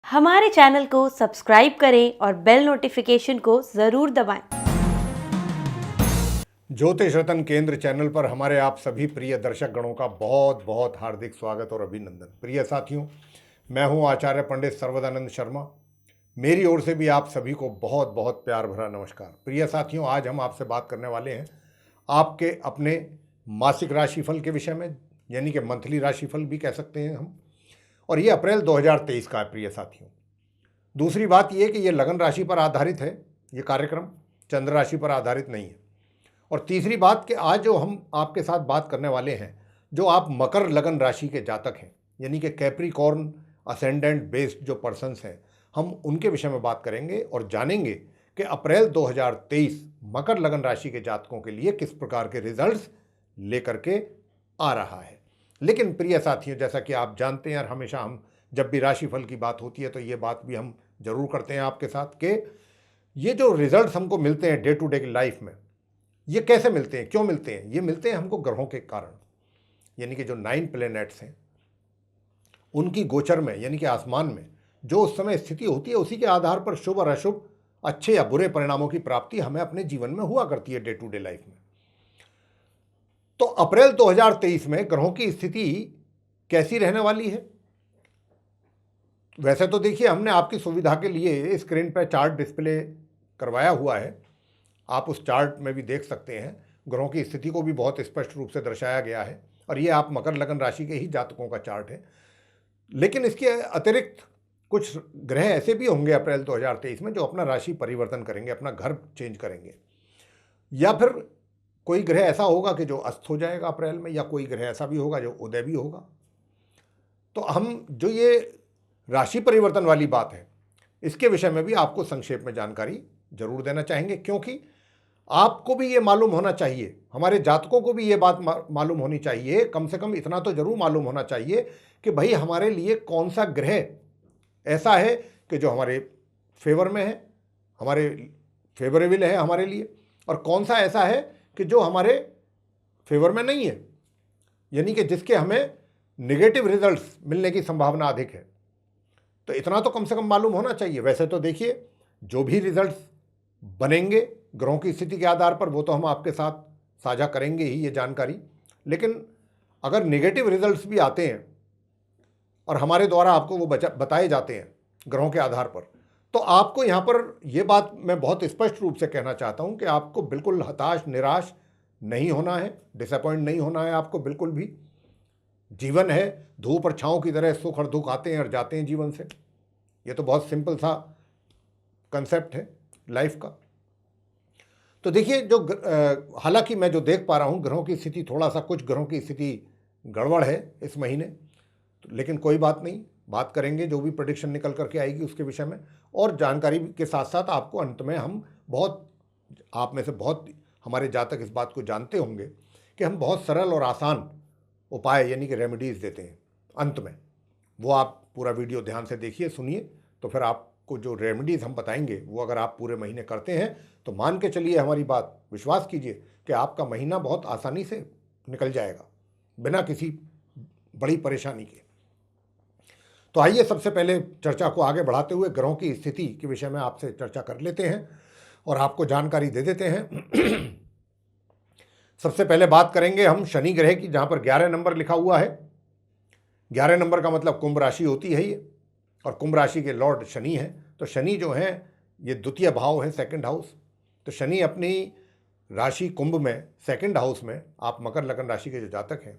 हमारे चैनल को सब्सक्राइब करें और बेल नोटिफिकेशन को ज़रूर दबाएं। ज्योतिष रतन केंद्र चैनल पर हमारे आप सभी प्रिय दर्शक गणों का बहुत बहुत हार्दिक स्वागत और अभिनंदन। प्रिय साथियों, मैं हूं आचार्य पंडित सर्वदानंद शर्मा। मेरी ओर से भी आप सभी को बहुत बहुत प्यार भरा नमस्कार। प्रिय साथियों, आज हम आपसे बात करने वाले हैं आपके अपने मासिक राशिफल के विषय में, यानी कि मंथली राशिफल भी कह सकते हैं हम। और ये अप्रैल 2023 का है प्रिय साथियों। दूसरी बात यह कि ये लगन राशि पर आधारित है, ये कार्यक्रम चंद्र राशि पर आधारित नहीं है। और तीसरी बात कि आज जो हम आपके साथ बात करने वाले हैं, जो आप मकर लगन राशि के जातक हैं, यानी कि कैप्रिकॉर्न असेंडेंट बेस्ड जो पर्सन्स हैं, हम उनके विषय में बात करेंगे और जानेंगे कि अप्रैल 2023 मकर लगन राशि के जातकों के लिए किस प्रकार के रिजल्ट्स लेकर के आ रहा है। लेकिन प्रिय साथियों, जैसा कि आप जानते हैं और हमेशा हम जब भी राशिफल की बात होती है तो ये बात भी हम जरूर करते हैं आपके साथ कि ये जो रिजल्ट्स हमको मिलते हैं डे टू डे की लाइफ में, ये कैसे मिलते हैं, क्यों मिलते हैं? ये मिलते हैं हमको ग्रहों के कारण, यानी कि जो 9 प्लैनेट्स हैं उनकी गोचर में, यानी कि आसमान में जो उस समय स्थिति होती है, उसी के आधार पर शुभ और अशुभ, अच्छे या बुरे परिणामों की प्राप्ति हमें अपने जीवन में हुआ करती है डे टू डे लाइफ में। तो अप्रैल 2023 में ग्रहों की स्थिति कैसी रहने वाली है? वैसे तो देखिए, हमने आपकी सुविधा के लिए स्क्रीन पर चार्ट डिस्प्ले करवाया हुआ है, आप उस चार्ट में भी देख सकते हैं। ग्रहों की स्थिति को भी बहुत स्पष्ट रूप से दर्शाया गया है और ये आप मकर लगन राशि के ही जातकों का चार्ट है। लेकिन इसके अतिरिक्त कुछ ग्रह ऐसे भी होंगे अप्रैल 2023 में जो अपना राशि परिवर्तन करेंगे, अपना घर चेंज करेंगे, या फिर कोई ग्रह ऐसा होगा कि जो अस्त हो जाएगा अप्रैल में, या कोई ग्रह ऐसा भी होगा जो उदय भी होगा। तो हम जो ये राशि परिवर्तन वाली बात है, इसके विषय में भी आपको संक्षेप में जानकारी जरूर देना चाहेंगे, क्योंकि आपको भी ये मालूम होना चाहिए, हमारे जातकों को भी ये बात मालूम होनी चाहिए, कम से कम इतना तो जरूर मालूम होना चाहिए कि भाई हमारे लिए कौन सा ग्रह ऐसा है कि जो हमारे फेवर में है, हमारे फेवरेबल है हमारे लिए, और कौन सा ऐसा है कि जो हमारे फेवर में नहीं है, यानी कि जिसके हमें नेगेटिव रिजल्ट्स मिलने की संभावना अधिक है। तो इतना तो कम से कम मालूम होना चाहिए। वैसे तो देखिए, जो भी रिजल्ट्स बनेंगे ग्रहों की स्थिति के आधार पर, वो तो हम आपके साथ साझा करेंगे ही ये जानकारी। लेकिन अगर नेगेटिव रिजल्ट्स भी आते हैं और हमारे द्वारा आपको वो बताए जाते हैं ग्रहों के आधार पर, तो आपको यहाँ पर ये बात मैं बहुत स्पष्ट रूप से कहना चाहता हूँ कि आपको बिल्कुल हताश निराश नहीं होना है, डिसअपॉइंट नहीं होना है आपको बिल्कुल भी। जीवन है धूप और छाँव की तरह, सुख और दुख आते हैं और जाते हैं जीवन से। ये तो बहुत सिंपल सा कंसेप्ट है लाइफ का। तो देखिए, जो हालांकि मैं जो देख पा रहा हूँ ग्रहों की स्थिति, थोड़ा सा कुछ ग्रहों की स्थिति गड़बड़ है इस महीने, तो लेकिन कोई बात नहीं, बात करेंगे जो भी प्रेडिक्शन निकल करके आएगी उसके विषय में। और जानकारी के साथ साथ आपको अंत में हम बहुत, आप में से बहुत हमारे जातक इस बात को जानते होंगे कि हम बहुत सरल और आसान उपाय, यानी कि रेमेडीज़ देते हैं अंत में। वो आप पूरा वीडियो ध्यान से देखिए, सुनिए, तो फिर आपको जो रेमेडीज़ हम बताएंगे वो अगर आप पूरे महीने करते हैं तो मान के चलिए, हमारी बात विश्वास कीजिए कि आपका महीना बहुत आसानी से निकल जाएगा बिना किसी बड़ी परेशानी के। तो आइए सबसे पहले चर्चा को आगे बढ़ाते हुए ग्रहों की स्थिति के विषय में आपसे चर्चा कर लेते हैं और आपको जानकारी दे देते हैं। सबसे पहले बात करेंगे हम शनि ग्रह की, जहां पर 11 नंबर लिखा हुआ है। 11 नंबर का मतलब कुंभ राशि होती है ये, और कुंभ राशि के लॉर्ड शनि है। तो शनि जो है ये द्वितीय भाव है, सेकंड हाउस। तो शनि अपनी राशि कुंभ में, सेकंड हाउस में, आप मकर लगन राशि के जो जातक हैं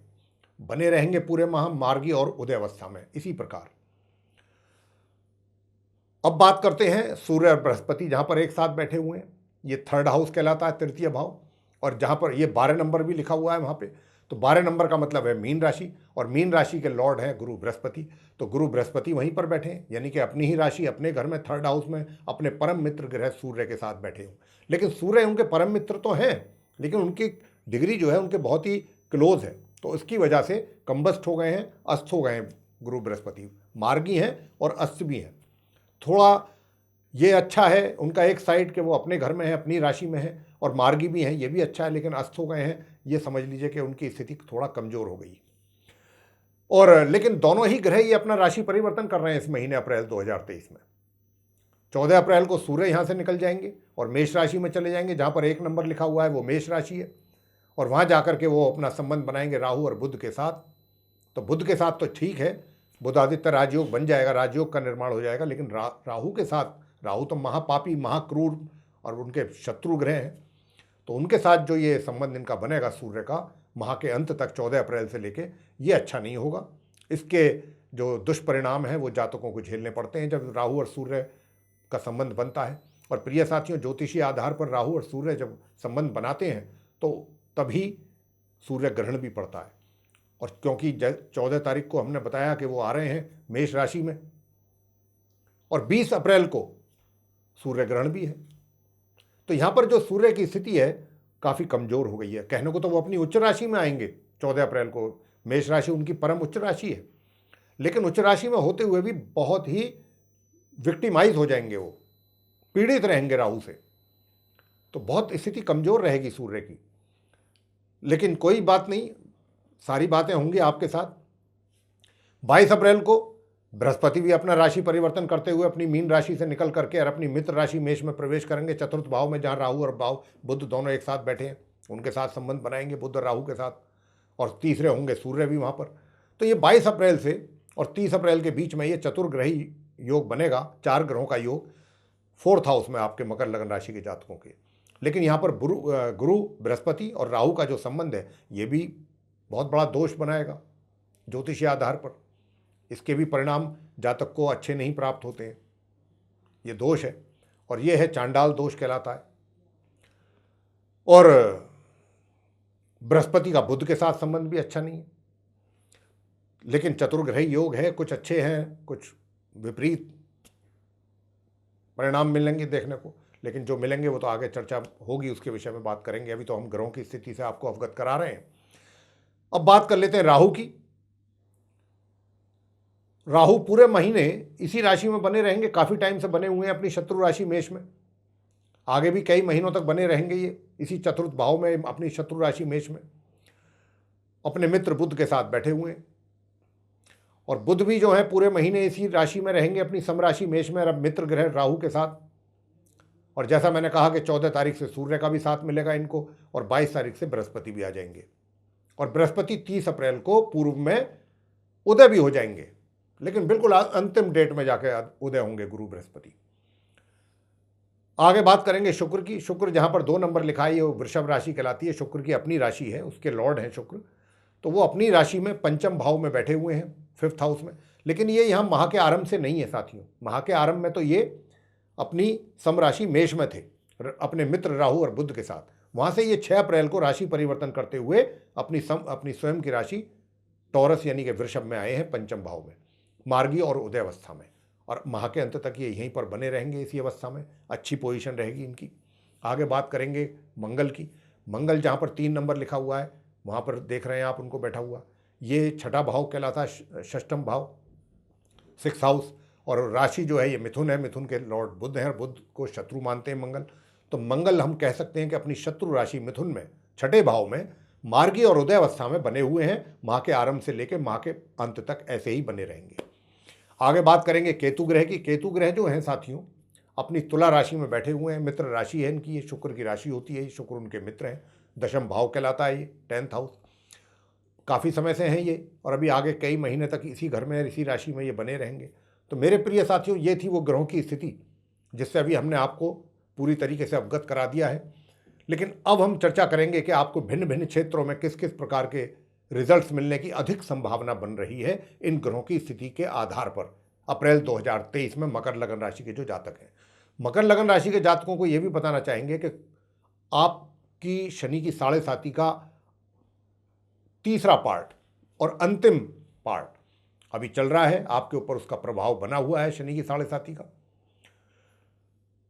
बने रहेंगे पूरे माह मार्गी और उदय अवस्था में। इसी प्रकार अब बात करते हैं सूर्य और बृहस्पति, जहां पर एक साथ बैठे हुए हैं। ये थर्ड हाउस कहलाता है, तृतीय भाव। और जहां पर ये 12 नंबर भी लिखा हुआ है वहां पे, तो 12 नंबर का मतलब है मीन राशि, और मीन राशि के लॉर्ड हैं गुरु बृहस्पति। तो गुरु बृहस्पति वहीं पर बैठे हैं, यानी कि अपनी ही राशि, अपने घर में, थर्ड हाउस में, अपने परम मित्र ग्रह सूर्य के साथ बैठे हों। लेकिन सूर्य उनके परम मित्र तो हैं, लेकिन उनकी डिग्री जो है उनके बहुत ही क्लोज है, तो इसकी वजह से कंबस्ट हो गए हैं, अस्त हो गए हैं गुरु बृहस्पति। मार्गी हैं और अस्त भी हैं। थोड़ा ये अच्छा है उनका एक साइड कि वो अपने घर में है, अपनी राशि में है, और मार्गी भी हैं, ये भी अच्छा है। लेकिन अस्त हो गए हैं, ये समझ लीजिए कि उनकी स्थिति थोड़ा कमज़ोर हो गई। और लेकिन दोनों ही ग्रह ये अपना राशि परिवर्तन कर रहे हैं इस महीने अप्रैल 2023 में। 14 अप्रैल को सूर्य यहाँ से निकल जाएंगे और मेष राशि में चले जाएंगे, जहाँ पर 1 नंबर लिखा हुआ है वो मेष राशि है, और वहाँ जाकर के वो अपना संबंध बनाएंगे राहु और बुध के साथ। तो बुध के साथ तो ठीक है, बुध आदित्य राजयोग बन जाएगा, राजयोग का निर्माण हो जाएगा, लेकिन राहु के साथ, राहु तो महापापी महाक्रूर और उनके शत्रु ग्रह हैं, तो उनके साथ जो ये संबंध इनका बनेगा सूर्य का माह के अंत तक 14 अप्रैल से लेके, ये अच्छा नहीं होगा। इसके जो दुष्परिणाम हैं वो जातकों को झेलने पड़ते हैं जब राहु और सूर्य का संबंध बनता है। और प्रिय साथियों, ज्योतिषीय आधार पर राहु और सूर्य जब संबंध बनाते हैं तो तभी सूर्य ग्रहण भी पड़ता है। और क्योंकि 14 तारीख को हमने बताया कि वो आ रहे हैं मेष राशि में, और 20 अप्रैल को सूर्य ग्रहण भी है, तो यहाँ पर जो सूर्य की स्थिति है काफ़ी कमज़ोर हो गई है। कहने को तो वो अपनी उच्च राशि में आएंगे 14 अप्रैल को, मेष राशि उनकी परम उच्च राशि है, लेकिन उच्च राशि में होते हुए भी बहुत ही विक्टिमाइज हो जाएंगे, वो पीड़ित रहेंगे राहु से, तो बहुत स्थिति कमज़ोर रहेगी सूर्य की। लेकिन कोई बात नहीं, सारी बातें होंगी आपके साथ। 22 अप्रैल को बृहस्पति भी अपना राशि परिवर्तन करते हुए अपनी मीन राशि से निकल करके और अपनी मित्र राशि मेष में प्रवेश करेंगे, चतुर्थ भाव में, जहाँ राहु और भाव बुध दोनों एक साथ बैठे हैं, उनके साथ संबंध बनाएंगे बुध और राहु के साथ, और तीसरे होंगे सूर्य भी वहाँ पर। तो ये 22 अप्रैल से और 30 अप्रैल के बीच में ये चतुर्ग्रही योग बनेगा, 4 ग्रहों का योग 4th हाउस में आपके मकर लगन राशि के जातकों के। लेकिन यहाँ पर गुरु बृहस्पति और राहु का जो संबंध है ये भी बहुत बड़ा दोष बनाएगा ज्योतिषीय आधार पर। इसके भी परिणाम जातक को अच्छे नहीं प्राप्त होते हैं, ये दोष है, और ये है चांडाल दोष कहलाता है। और बृहस्पति का बुध के साथ संबंध भी अच्छा नहीं है, लेकिन चतुर्ग्रही योग है, कुछ अच्छे हैं, कुछ विपरीत परिणाम मिलेंगे देखने को, लेकिन जो मिलेंगे वो तो आगे चर्चा होगी, उसके विषय में बात करेंगे। अभी तो हम ग्रहों की स्थिति से आपको अवगत करा रहे हैं। अब बात कर लेते हैं राहु की। राहु पूरे महीने इसी राशि में बने रहेंगे, काफ़ी टाइम से बने हुए हैं अपनी शत्रु राशि मेष में, आगे भी कई महीनों तक बने रहेंगे ये इसी चतुर्थ भाव में अपनी शत्रु राशि मेष में, अपने मित्र बुध के साथ बैठे हुए हैं। और बुध भी जो है पूरे महीने इसी राशि में रहेंगे अपनी समराशि मेष में, अब मित्र ग्रह राहु के साथ। और जैसा मैंने कहा कि 14 तारीख से सूर्य का भी साथ मिलेगा इनको, और 22 तारीख से बृहस्पति भी आ जाएंगे, और बृहस्पति 30 अप्रैल को पूर्व में उदय भी हो जाएंगे, लेकिन बिल्कुल अंतिम डेट में जाके उदय होंगे गुरु बृहस्पति। आगे बात करेंगे शुक्र की। शुक्र जहाँ पर 2 नंबर लिखा है वो वृषभ राशि कहलाती है, शुक्र की अपनी राशि है, उसके लॉर्ड हैं शुक्र, तो वो अपनी राशि में पंचम भाव में बैठे हुए हैं 5th हाउस में। लेकिन ये यहाँ माह के आरंभ से नहीं है साथियों, माह के आरंभ में तो ये अपनी समराशि मेष में थे अपने मित्र राहु और बुध के साथ, वहाँ से ये 6 अप्रैल को राशि परिवर्तन करते हुए अपनी स्वयं की राशि टॉरस यानी कि वृषभ में आए हैं पंचम भाव में, मार्गी और उदय अवस्था में, और माह के अंत तक ये यहीं पर बने रहेंगे इसी अवस्था में, अच्छी पोजीशन रहेगी इनकी। आगे बात करेंगे मंगल की। मंगल जहाँ पर 3 नंबर लिखा हुआ है वहाँ पर देख रहे हैं आप उनको बैठा हुआ, ये 6ठा भाव कहलाता है, 6ष्ठम भाव 6th हाउस, और राशि जो है ये मिथुन है, मिथुन के लॉर्ड बुध हैं, बुध को शत्रु मानते हैं मंगल। तो मंगल हम कह सकते हैं कि अपनी शत्रु राशि मिथुन में 6ठे भाव में मार्गी और उदय अवस्था में बने हुए हैं, माह के आरंभ से लेकर माह के अंत तक ऐसे ही बने रहेंगे। आगे बात करेंगे केतु ग्रह की। केतु ग्रह जो हैं साथियों अपनी तुला राशि में बैठे हुए हैं, मित्र राशि है इनकी, ये शुक्र की राशि होती है, शुक्र उनके मित्र हैं, 10म भाव कहलाता है ये, 10th हाउस। काफ़ी समय से हैं ये, और अभी आगे कई महीने तक इसी घर में इसी राशि में ये बने रहेंगे। तो मेरे प्रिय साथियों, ये थी वो ग्रहों की स्थिति जिससे अभी हमने आपको पूरी तरीके से अवगत करा दिया है। लेकिन अब हम चर्चा करेंगे कि आपको भिन्न भिन्न क्षेत्रों में किस किस प्रकार के रिजल्ट्स मिलने की अधिक संभावना बन रही है इन ग्रहों की स्थिति के आधार पर अप्रैल 2023 में मकर लगन राशि के जो जातक हैं। मकर लगन राशि के जातकों को ये भी बताना चाहेंगे कि आपकी शनि की 7.5 का तीसरा पार्ट और अंतिम पार्ट अभी चल रहा है, आपके ऊपर उसका प्रभाव बना हुआ है शनि की 7.5 का।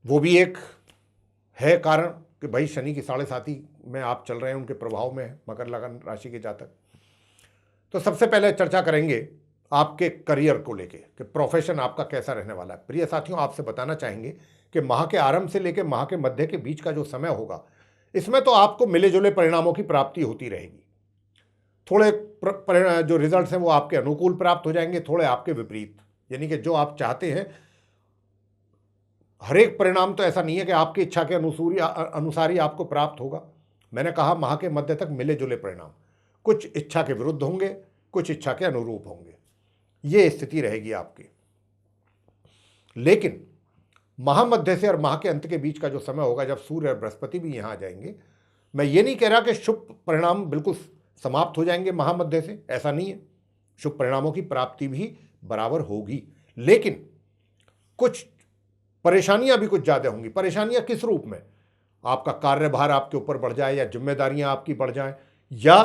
वो भी एक है कारण कि भाई शनि की 7.5 में आप चल रहे हैं, उनके प्रभाव में है मकर लगन राशि के जातक। तो सबसे पहले चर्चा करेंगे आपके करियर को लेके कि प्रोफेशन आपका कैसा रहने वाला है। प्रिय साथियों, आपसे बताना चाहेंगे कि माह के आरंभ से लेकर माह के मध्य के बीच का जो समय होगा, इसमें तो आपको मिले जुले परिणामों की प्राप्ति होती रहेगी। थोड़े जो रिजल्ट्स हैं वो आपके अनुकूल प्राप्त हो जाएंगे, थोड़े आपके विपरीत। यानी कि जो आप चाहते हैं, हर एक परिणाम तो ऐसा नहीं है कि आपकी इच्छा के अनुसार ही आपको प्राप्त होगा। मैंने कहा माह के मध्य तक मिले जुले परिणाम, कुछ इच्छा के विरुद्ध होंगे, कुछ इच्छा के अनुरूप होंगे, ये स्थिति रहेगी आपकी। लेकिन माह मध्य से और माह के अंत के बीच का जो समय होगा, जब सूर्य और बृहस्पति भी यहाँ आ जाएंगे, मैं ये नहीं कह रहा कि शुभ परिणाम बिल्कुल समाप्त हो जाएंगे माह मध्य से, ऐसा नहीं है। शुभ परिणामों की प्राप्ति भी बराबर होगी, लेकिन कुछ परेशानियां भी कुछ ज़्यादा होंगी। परेशानियां किस रूप में? आपका कार्यभार आपके ऊपर बढ़ जाए, या जिम्मेदारियां आपकी बढ़ जाएं, या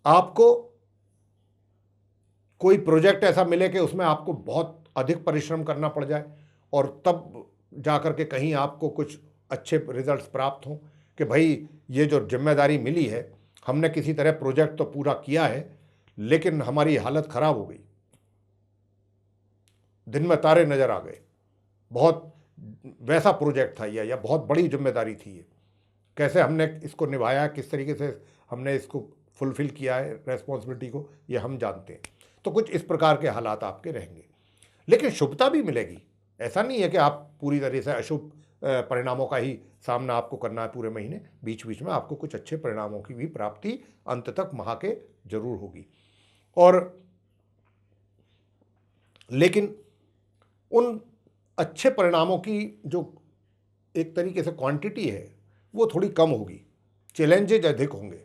आपको कोई प्रोजेक्ट ऐसा मिले कि उसमें आपको बहुत अधिक परिश्रम करना पड़ जाए, और तब जाकर के कहीं आपको कुछ अच्छे रिजल्ट्स प्राप्त हों कि भाई ये जो जिम्मेदारी मिली है, हमने किसी तरह प्रोजेक्ट तो पूरा किया है, लेकिन हमारी हालत खराब हो गई, दिन में तारे नजर आ गए, बहुत वैसा प्रोजेक्ट था या बहुत बड़ी जिम्मेदारी थी, ये कैसे हमने इसको निभाया, किस तरीके से हमने इसको फुलफिल किया है रेस्पॉन्सिबिलिटी को, ये हम जानते हैं। तो कुछ इस प्रकार के हालात आपके रहेंगे, लेकिन शुभता भी मिलेगी। ऐसा नहीं है कि आप पूरी तरह से अशुभ परिणामों का ही सामना आपको करना है पूरे महीने। बीच बीच में आपको कुछ अच्छे परिणामों की भी प्राप्ति अंत तक माह के जरूर होगी। और लेकिन उन अच्छे परिणामों की जो एक तरीके से क्वांटिटी है वो थोड़ी कम होगी, चैलेंजेज अधिक होंगे,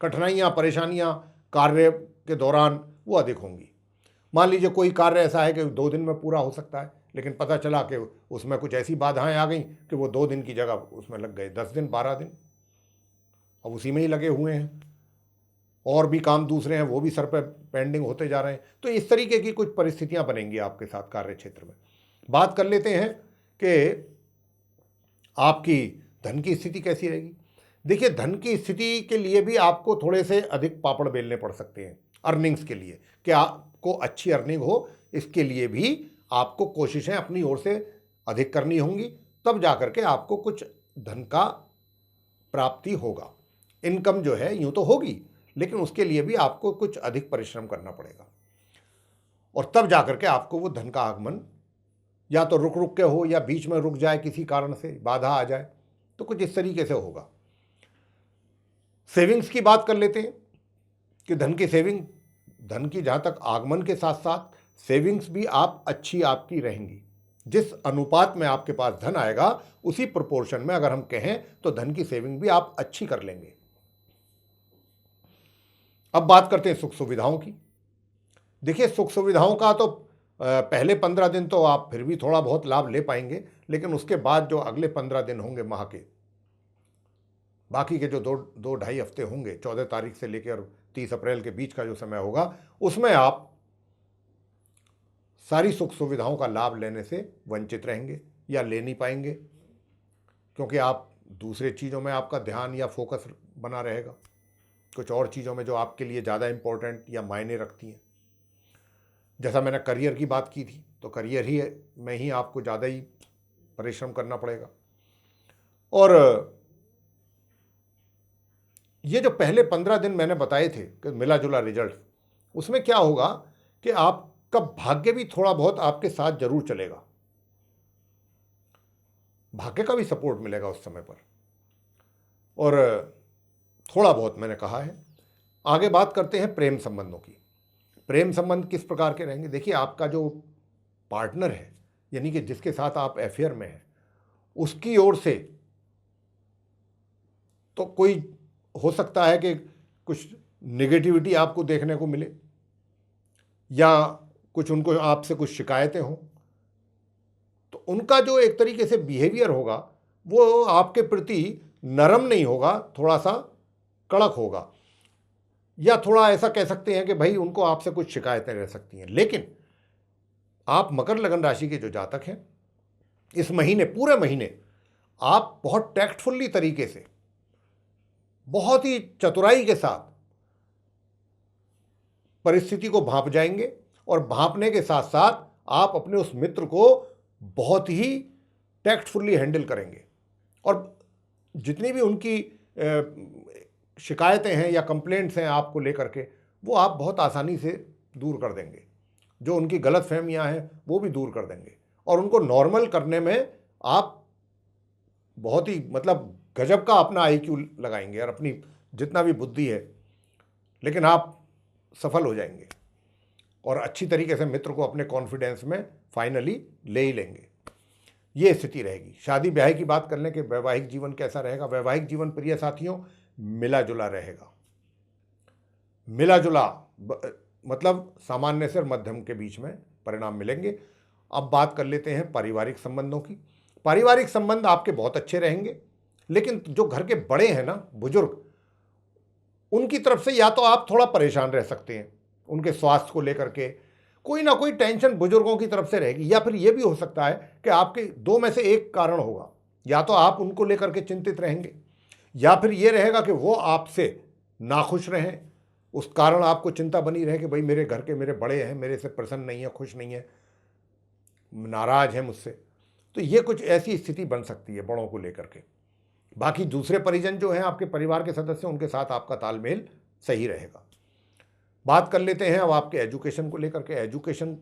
कठिनाइयाँ परेशानियाँ कार्य के दौरान वो अधिक होंगी। मान लीजिए कोई कार्य ऐसा है कि 2 दिन में पूरा हो सकता है, लेकिन पता चला कि उसमें कुछ ऐसी बाधाएं आ गई कि वो 2 दिन की जगह उसमें लग गए 10 दिन 12 दिन, अब उसी में ही लगे हुए हैं, और भी काम दूसरे हैं वो भी सर पर पेंडिंग होते जा रहे हैं। तो इस तरीके की कुछ परिस्थितियां बनेंगी आपके साथ कार्य क्षेत्र में। बात कर लेते हैं कि आपकी धन की स्थिति कैसी रहेगी। देखिए, धन की स्थिति के लिए भी आपको थोड़े से अधिक पापड़ बेलने पड़ सकते हैं अर्निंग्स के लिए, कि आपको अच्छी अर्निंग हो, इसके लिए भी आपको कोशिशें अपनी ओर से अधिक करनी होंगी, तब जाकर के आपको कुछ धन का प्राप्ति होगा। इनकम जो है यूं तो होगी, लेकिन उसके लिए भी आपको कुछ अधिक परिश्रम करना पड़ेगा, और तब जाकर के आपको वो धन का आगमन या तो रुक रुक के हो, या बीच में रुक जाए, किसी कारण से बाधा आ जाए, तो कुछ इस तरीके से होगा। सेविंग्स की बात कर लेते हैं कि धन की सेविंग, धन की जहाँ तक आगमन के साथ साथ सेविंग्स भी आप अच्छी आपकी रहेंगी। जिस अनुपात में आपके पास धन आएगा, उसी प्रोपोर्शन में अगर हम कहें तो धन की सेविंग भी आप अच्छी कर लेंगे। अब बात करते हैं सुख सुविधाओं की। देखिए, सुख सुविधाओं का तो पहले 15 दिन तो आप फिर भी थोड़ा बहुत लाभ ले पाएंगे, लेकिन उसके बाद जो अगले 15 दिन होंगे माह के, बाकी के जो 2-2.5 हफ्ते होंगे, 14 तारीख से लेकर 30 अप्रैल के बीच का जो समय होगा, उसमें आप सारी सुख सुविधाओं का लाभ लेने से वंचित रहेंगे या ले नहीं पाएंगे, क्योंकि आप दूसरे चीज़ों में आपका ध्यान या फोकस बना रहेगा, कुछ और चीज़ों में जो आपके लिए ज़्यादा इम्पोर्टेंट या मायने रखती हैं। जैसा मैंने करियर की बात की थी, तो करियर ही में ही आपको ज़्यादा ही परिश्रम करना पड़ेगा। और ये जो पहले 15 दिन मैंने बताए थे कि मिला जुला रिजल्ट, उसमें क्या होगा कि आपका भाग्य भी थोड़ा बहुत आपके साथ जरूर चलेगा, भाग्य का भी सपोर्ट मिलेगा उस समय पर, और थोड़ा बहुत मैंने कहा है। आगे बात करते हैं प्रेम संबंधों की। प्रेम संबंध किस प्रकार के रहेंगे? देखिए, आपका जो पार्टनर है, यानी कि जिसके साथ आप अफेयर में हैं, उसकी ओर से तो कोई हो सकता है कि कुछ नेगेटिविटी आपको देखने को मिले, या कुछ उनको आपसे कुछ शिकायतें हों, तो उनका जो एक तरीके से बिहेवियर होगा वो आपके प्रति नरम नहीं होगा, थोड़ा सा कड़क होगा, या थोड़ा ऐसा कह सकते हैं कि भाई उनको आपसे कुछ शिकायतें रह सकती हैं। लेकिन आप मकर लगन राशि के जो जातक हैं, इस महीने, पूरे महीने आप बहुत टैक्टफुली तरीके से, बहुत ही चतुराई के साथ परिस्थिति को भांप जाएंगे, और भांपने के साथ साथ आप अपने उस मित्र को बहुत ही टैक्टफुली हैंडल करेंगे, और जितनी भी उनकी शिकायतें हैं या कंप्लेंट्स हैं आपको लेकर के, वो आप बहुत आसानी से दूर कर देंगे। जो उनकी गलतफहमियां हैं वो भी दूर कर देंगे, और उनको नॉर्मल करने में आप बहुत ही मतलब गजब का अपना आईक्यू लगाएंगे और अपनी जितना भी बुद्धि है, लेकिन आप सफल हो जाएंगे और अच्छी तरीके से मित्र को अपने कॉन्फिडेंस में फाइनली ले ही लेंगे। ये स्थिति रहेगी। शादी ब्याह की बात कर लें कि वैवाहिक जीवन कैसा रहेगा। वैवाहिक जीवन प्रिय साथियों मिला जुला रहेगा। मिला जुला मतलब सामान्य से और मध्यम के बीच में परिणाम मिलेंगे। अब बात कर लेते हैं पारिवारिक संबंधों की। पारिवारिक संबंध आपके बहुत अच्छे रहेंगे, लेकिन जो घर के बड़े हैं ना, बुजुर्ग, उनकी तरफ से या तो आप थोड़ा परेशान रह सकते हैं, उनके स्वास्थ्य को लेकर के कोई ना कोई टेंशन बुजुर्गों की तरफ से रहेगी, या फिर यह भी हो सकता है कि आपके दो में से एक कारण होगा। या तो आप उनको लेकर के चिंतित रहेंगे, या फिर यह रहेगा कि वो आपसे नाखुश रहें, उस कारण आपको चिंता बनी रहे कि भाई मेरे घर के मेरे बड़े हैं, मेरे से प्रसन्न नहीं है, खुश नहीं है, नाराज है मुझसे। तो ये कुछ ऐसी स्थिति बन सकती है बड़ों को लेकर के। बाकी दूसरे परिजन जो हैं आपके परिवार के सदस्य, उनके साथ आपका तालमेल सही रहेगा। बात कर लेते हैं अब आपके एजुकेशन को लेकर के। एजुकेशन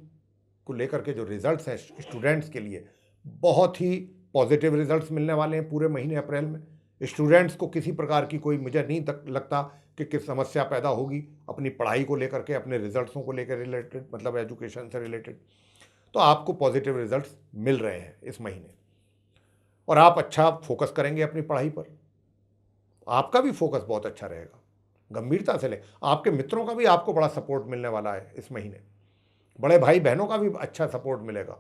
को लेकर के जो रिजल्ट्स हैं स्टूडेंट्स के लिए, बहुत ही पॉजिटिव रिजल्ट्स मिलने वाले हैं पूरे महीने अप्रैल में। स्टूडेंट्स को किसी प्रकार की कोई, मुझे नहीं लगता कि किस समस्या पैदा होगी अपनी पढ़ाई को लेकर के, अपने रिजल्ट्सों को लेकर रिलेटेड, मतलब एजुकेशन से रिलेटेड। तो आपको पॉजिटिव रिजल्ट्स मिल रहे हैं इस महीने, और आप अच्छा फोकस करेंगे अपनी पढ़ाई पर। आपका भी फोकस बहुत अच्छा रहेगा, गंभीरता से लें। आपके मित्रों का भी आपको बड़ा सपोर्ट मिलने वाला है इस महीने। बड़े भाई बहनों का भी अच्छा सपोर्ट मिलेगा,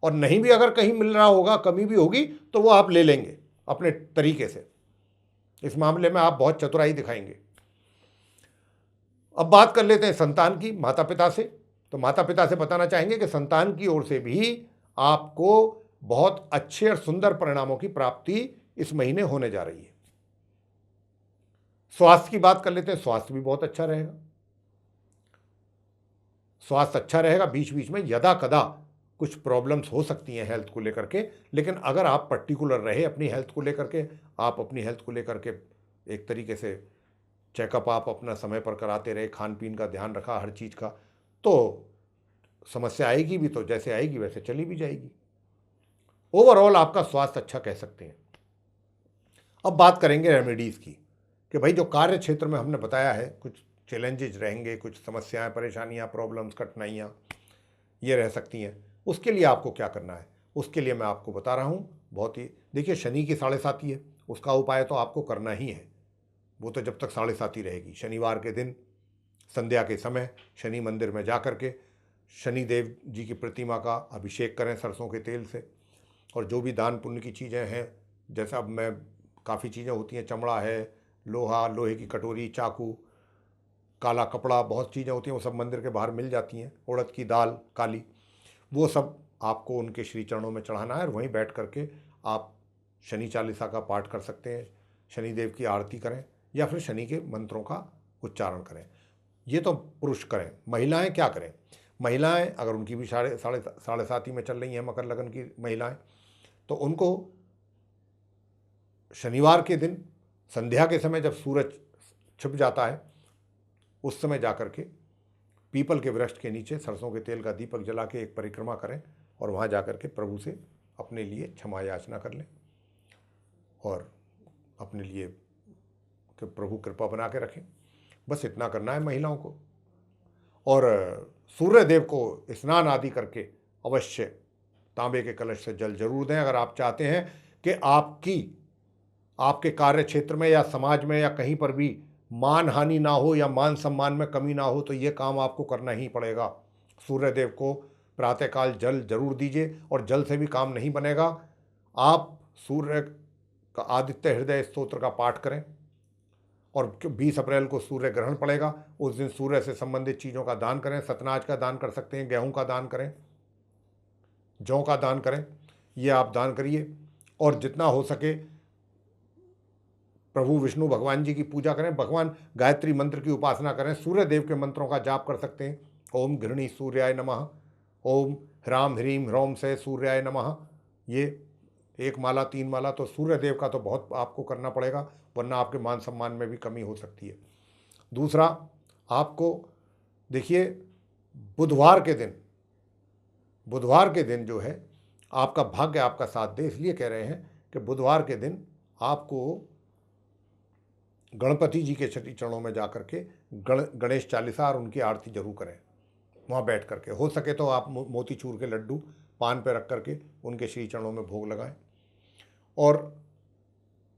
और नहीं भी अगर कहीं मिल रहा होगा, कमी भी होगी, तो वो आप ले लेंगे अपने तरीके से। इस मामले में आप बहुत चतुराई दिखाएंगे। अब बात कर लेते हैं संतान की, माता पिता से। तो माता पिता से बताना चाहेंगे कि संतान की ओर से भी आपको बहुत अच्छे और सुंदर परिणामों की प्राप्ति इस महीने होने जा रही है। स्वास्थ्य की बात कर लेते हैं। स्वास्थ्य भी बहुत अच्छा रहेगा। स्वास्थ्य अच्छा रहेगा। बीच बीच में यदा कदा कुछ प्रॉब्लम्स हो सकती हैं हेल्थ को लेकर के, लेकिन अगर आप पर्टिकुलर रहे अपनी हेल्थ को लेकर के, आप अपनी हेल्थ को लेकर के एक तरीके से चेकअप आप अपना समय पर कराते रहे, खान पीन का ध्यान रखा हर चीज़ का, तो समस्या आएगी भी तो जैसे आएगी वैसे चली भी जाएगी। ओवरऑल आपका स्वास्थ्य अच्छा कह सकते हैं। अब बात करेंगे रेमेडीज़ की, कि भाई जो कार्य क्षेत्र में हमने बताया है कुछ चैलेंजेस रहेंगे, कुछ समस्याएं, परेशानियां, प्रॉब्लम्स, कठिनाइयां ये रह सकती हैं। उसके लिए आपको क्या करना है, उसके लिए मैं आपको बता रहा हूँ। बहुत ही देखिए, शनि की 7.5 है, उसका उपाय तो आपको करना ही है। वो तो जब तक 7.5 रहेगी, शनिवार के दिन संध्या के समय शनि मंदिर में जा कर के शनिदेव जी की प्रतिमा का अभिषेक करें सरसों के तेल से। और जो भी दान पुण्य की चीज़ें हैं, जैसे अब मैं काफ़ी चीज़ें होती हैं, चमड़ा है, लोहा, लोहे की कटोरी, चाकू, काला कपड़ा, बहुत चीज़ें होती हैं, वो सब मंदिर के बाहर मिल जाती हैं। उड़द की दाल काली, वो सब आपको उनके श्री चरणों में चढ़ाना है, और वहीं बैठ करके आप शनि चालीसा का पाठ कर सकते हैं, शनिदेव की आरती करें, या फिर शनि के मंत्रों का उच्चारण करें। ये तो पुरुष करें। महिलाएं क्या करें? महिलाएं अगर उनकी भी 7.5 में चल रही हैं, मकर लगन की महिलाएं, तो उनको शनिवार के दिन संध्या के समय जब सूरज छिप जाता है, उस समय जाकर के पीपल के वृक्ष के नीचे सरसों के तेल का दीपक जला के एक परिक्रमा करें, और वहाँ जाकर के प्रभु से अपने लिए क्षमा याचना कर लें, और अपने लिए कि प्रभु कृपा बना के रखें। बस इतना करना है महिलाओं को। और सूर्य देव को स्नान आदि करके अवश्य तांबे के कलश से जल जरूर दें। अगर आप चाहते हैं कि आपके कार्य क्षेत्र में या समाज में या कहीं पर भी मान हानि ना हो या मान सम्मान में कमी ना हो, तो ये काम आपको करना ही पड़ेगा। सूर्य देव को प्रातःकाल जल जरूर दीजिए, और जल से भी काम नहीं बनेगा। आप सूर्य का आदित्य हृदय स्तोत्र का पाठ करें, और 20 अप्रैल को सूर्य ग्रहण पड़ेगा, उस दिन सूर्य से संबंधित चीज़ों का दान करें। सतनाज का दान कर सकते हैं, गेहूं का दान करें, जौ का दान करें, ये आप दान करिए। और जितना हो सके प्रभु विष्णु भगवान जी की पूजा करें, भगवान गायत्री मंत्र की उपासना करें, सूर्य देव के मंत्रों का जाप कर सकते हैं। ओम घृणी सूर्याय नमः, ओम ह्राम ह्रीम ह्रौम से सूर्याय नमः, ये 1 माला 3 माला तो सूर्य देव का तो बहुत आपको करना पड़ेगा, वरना आपके मान सम्मान में भी कमी हो सकती है। दूसरा, आपको देखिए बुधवार के दिन जो है आपका भाग्य आपका साथ दे, इसलिए कह रहे हैं कि बुधवार के दिन आपको गणपति जी के श्री चरणों में जा करके गणेश चालीसा और उनकी आरती जरूर करें वहाँ बैठ करके। हो सके तो आप मोतीचूर के लड्डू पान पे रख करके उनके श्री चरणों में भोग लगाएं। और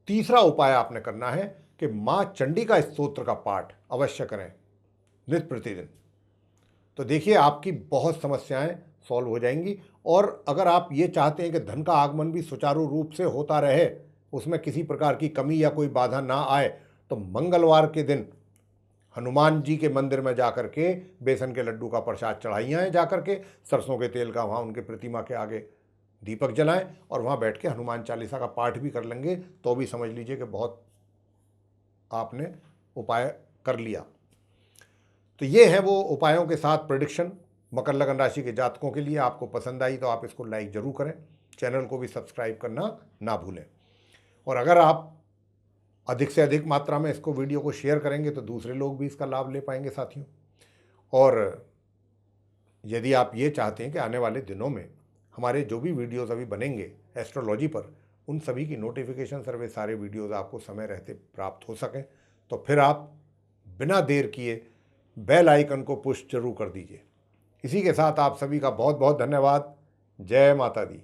तीसरा उपाय आपने करना है कि माँ चंडी का स्तोत्र का पाठ अवश्य करें नित्य प्रतिदिन। तो देखिए आपकी बहुत समस्याएं सॉल्व हो जाएंगी। और अगर आप ये चाहते हैं कि धन का आगमन भी सुचारू रूप से होता रहे, उसमें किसी प्रकार की कमी या कोई बाधा ना आए, तो मंगलवार के दिन हनुमान जी के मंदिर में जाकर के बेसन के लड्डू का प्रसाद चढ़ाइए हैं, जाकर के सरसों के तेल का वहाँ उनके प्रतिमा के आगे दीपक जलाएं और वहाँ बैठ के हनुमान चालीसा का पाठ भी कर लेंगे तो भी समझ लीजिए कि बहुत आपने उपाय कर लिया। तो ये है वो उपायों के साथ प्रेडिक्शन मकर लगन राशि के जातकों के लिए। आपको पसंद आई तो आप इसको लाइक जरूर करें, चैनल को भी सब्सक्राइब करना ना भूलें। और अगर आप अधिक से अधिक मात्रा में इसको वीडियो को शेयर करेंगे तो दूसरे लोग भी इसका लाभ ले पाएंगे साथियों। और यदि आप ये चाहते हैं कि आने वाले दिनों में हमारे जो भी वीडियोज़ अभी बनेंगे एस्ट्रोलॉजी पर, उन सभी की नोटिफिकेशन सर्वे सारे वीडियोज़ आपको समय रहते प्राप्त हो सकें, तो फिर आप बिना देर किए बेल आइकन को पुश जरूर कर दीजिए। इसी के साथ आप सभी का बहुत बहुत धन्यवाद। जय माता दी।